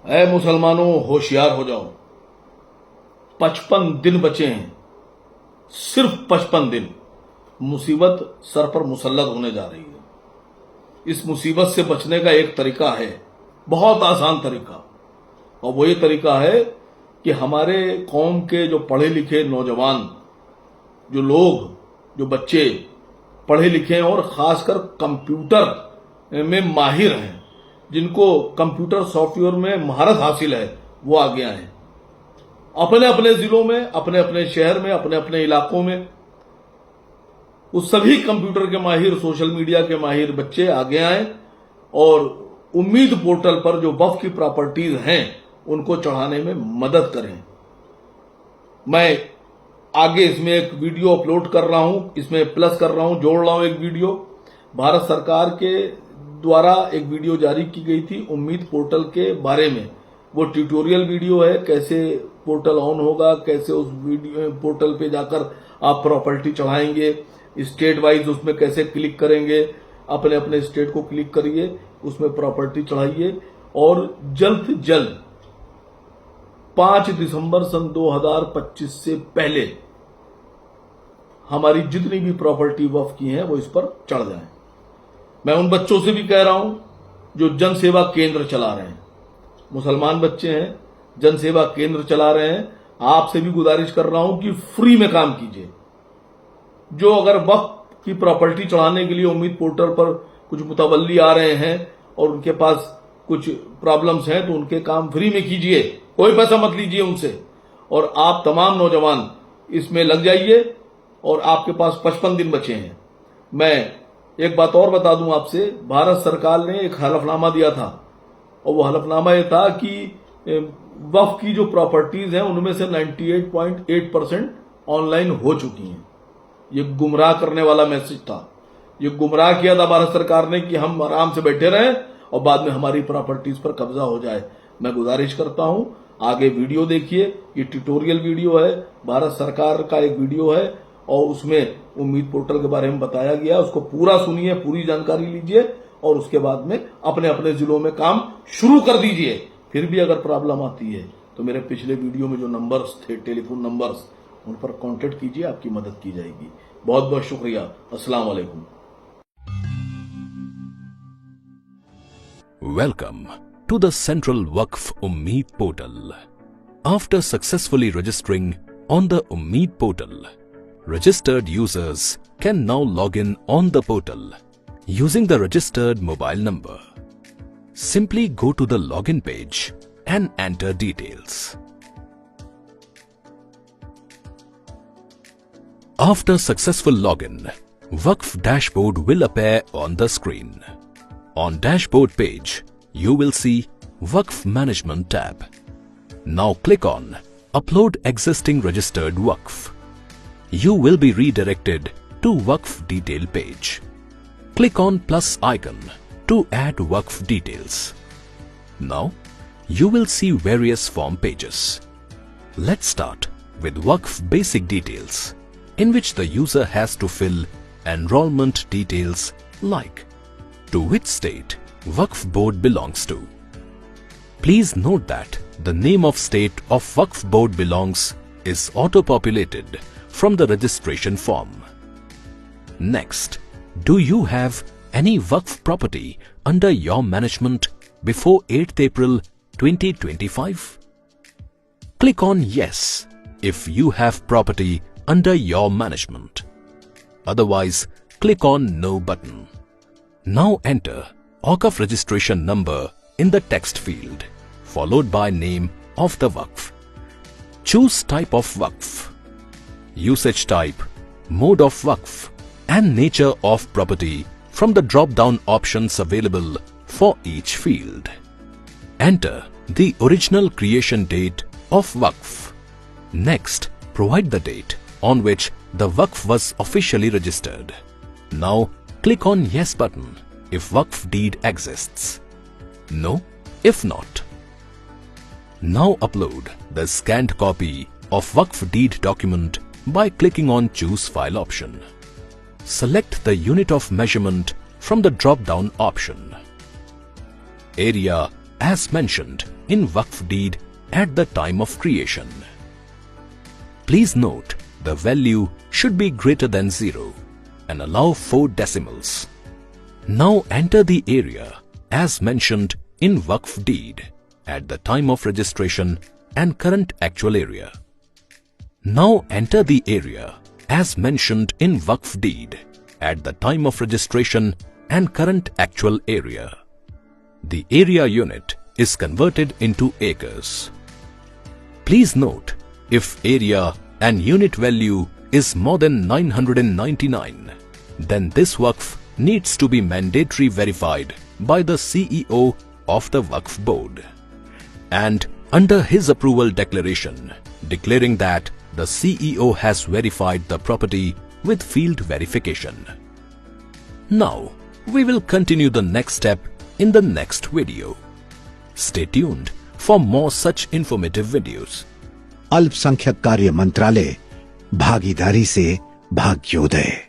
ऐ मुसलमानों होशियार हो जाओ, 55 दिन बचे हैं, सिर्फ 55 दिन। मुसीबत सर पर मुसल्लत होने जा रही है। इस मुसीबत से बचने का एक तरीका है, बहुत आसान तरीका, और वो ये तरीका है कि हमारे कौम के जो पढ़े लिखे नौजवान, जो लोग, जो बच्चे पढ़े लिखे हैं और खासकर कंप्यूटर में माहिर हैं, जिनको कंप्यूटर सॉफ्टवेयर में महारत हासिल है, वो आगे आए। अपने अपने जिलों में, अपने अपने शहर में, अपने अपने इलाकों में उस सभी कंप्यूटर के माहिर, सोशल मीडिया के माहिर बच्चे आगे आए और उम्मीद पोर्टल पर जो वक्फ की प्रॉपर्टीज हैं उनको चढ़ाने में मदद करें। मैं आगे इसमें एक वीडियो अपलोड कर रहा हूं, इसमें प्लस कर रहा हूं, जोड़ रहा हूं एक वीडियो। भारत सरकार के द्वारा एक वीडियो जारी की गई थी उम्मीद पोर्टल के बारे में। वो ट्यूटोरियल वीडियो है, कैसे पोर्टल ऑन होगा, कैसे उस वीडियो पोर्टल पे जाकर आप प्रॉपर्टी चढ़ाएंगे, स्टेट वाइज उसमें कैसे क्लिक करेंगे, अपने अपने स्टेट को क्लिक करिए, उसमें प्रॉपर्टी चढ़ाइए और जल्द जल्द 5 दिसंबर सन 2025 से पहले हमारी जितनी भी प्रॉपर्टी वक्फ की हैं वो इस पर चढ़ जाएं। मैं उन बच्चों से भी कह रहा हूं जो जन सेवा केंद्र चला रहे हैं, मुसलमान बच्चे हैं, जन सेवा केंद्र चला रहे हैं, आपसे भी गुजारिश कर रहा हूं कि फ्री में काम कीजिए। जो अगर वक्फ की प्रॉपर्टी चढ़ाने के लिए उम्मीद पोर्टल पर कुछ मुतवल्ली आ रहे हैं और उनके पास कुछ प्रॉब्लम्स हैं, तो उनके काम फ्री में कीजिए, कोई पैसा मत लीजिए उनसे, और आप तमाम नौजवान इसमें लग जाइए। और आपके पास 55 दिन बचे हैं। मैं एक बात और बता दूं आपसे, भारत सरकार ने एक हलफनामा दिया था और वो हलफनामा ये था कि वक्फ की जो प्रॉपर्टीज हैं उनमें से 98.8% ऑनलाइन हो चुकी हैं। ये गुमराह करने वाला मैसेज था। ये गुमराह किया था भारत सरकार ने कि हम आराम से बैठे रहें और बाद में हमारी प्रॉपर्टीज पर कब्जा हो जाए। मैं गुजारिश करता हूं, आगे वीडियो देखिए, ये ट्यूटोरियल वीडियो है, भारत सरकार का एक वीडियो है और उसमें उम्मीद पोर्टल के बारे में बताया गया, उसको पूरा सुनिए, पूरी जानकारी लीजिए और उसके बाद में अपने अपने जिलों में काम शुरू कर दीजिए। फिर भी अगर प्रॉब्लम आती है तो मेरे पिछले वीडियो में जो नंबर्स थे, टेलीफोन नंबर्स, उन पर कांटेक्ट कीजिए, आपकी मदद की जाएगी। बहुत बहुत शुक्रिया। अस्सलाम वालेकुम। Welcome to the Central Waqf Ummeed portal. After successfully registering on the Ummeed portal, registered users can now log in on the portal using the registered mobile number. Simply go to the login page and enter details. After successful login, Waqf dashboard will appear on the screen. On dashboard page, you will see Waqf Management tab. Now click on Upload Existing Registered Waqf. You will be redirected to Waqf Detail page. Click on plus icon to add Waqf details. Now, you will see various form pages. Let's start with Waqf Basic Details, in which the user has to fill enrollment details like to which state Waqf board belongs to. Please note that the name of state of Waqf board belongs is auto-populated from the registration form. Next, do you have any Waqf property under your management before 8th April 2025? Click on Yes if you have property under your management. Otherwise, click on No button. Now enter Waqf registration number in the text field, followed by name of the Waqf. Choose type of Waqf, usage type, mode of Waqf, and nature of property from the drop-down options available for each field. Enter the original creation date of Waqf. Next, provide the date on which the Waqf was officially registered. Now, click on Yes button if Waqf deed exists. No if not. Now upload the scanned copy of Waqf deed document by clicking on Choose File option. Select the unit of measurement from the drop-down option. Area as mentioned in Waqf deed at the time of creation. Please note the value should be greater than 0 and allow 4 decimals. Now enter the area as mentioned in Waqf deed at the time of registration and current actual area. Now enter the area as mentioned in Waqf deed at the time of registration and current actual area. The area unit is converted into acres. Please note, if area and unit value is more than 999, then this Waqf needs to be mandatory verified by the CEO of the Waqf board, and under his approval declaration declaring that the CEO has verified the property with field verification. Now we will continue the next step in the next video. Stay tuned for more such informative videos. अल्पसंख्यक कार्य मंत्रालय, भागीदारी से भाग्योदय।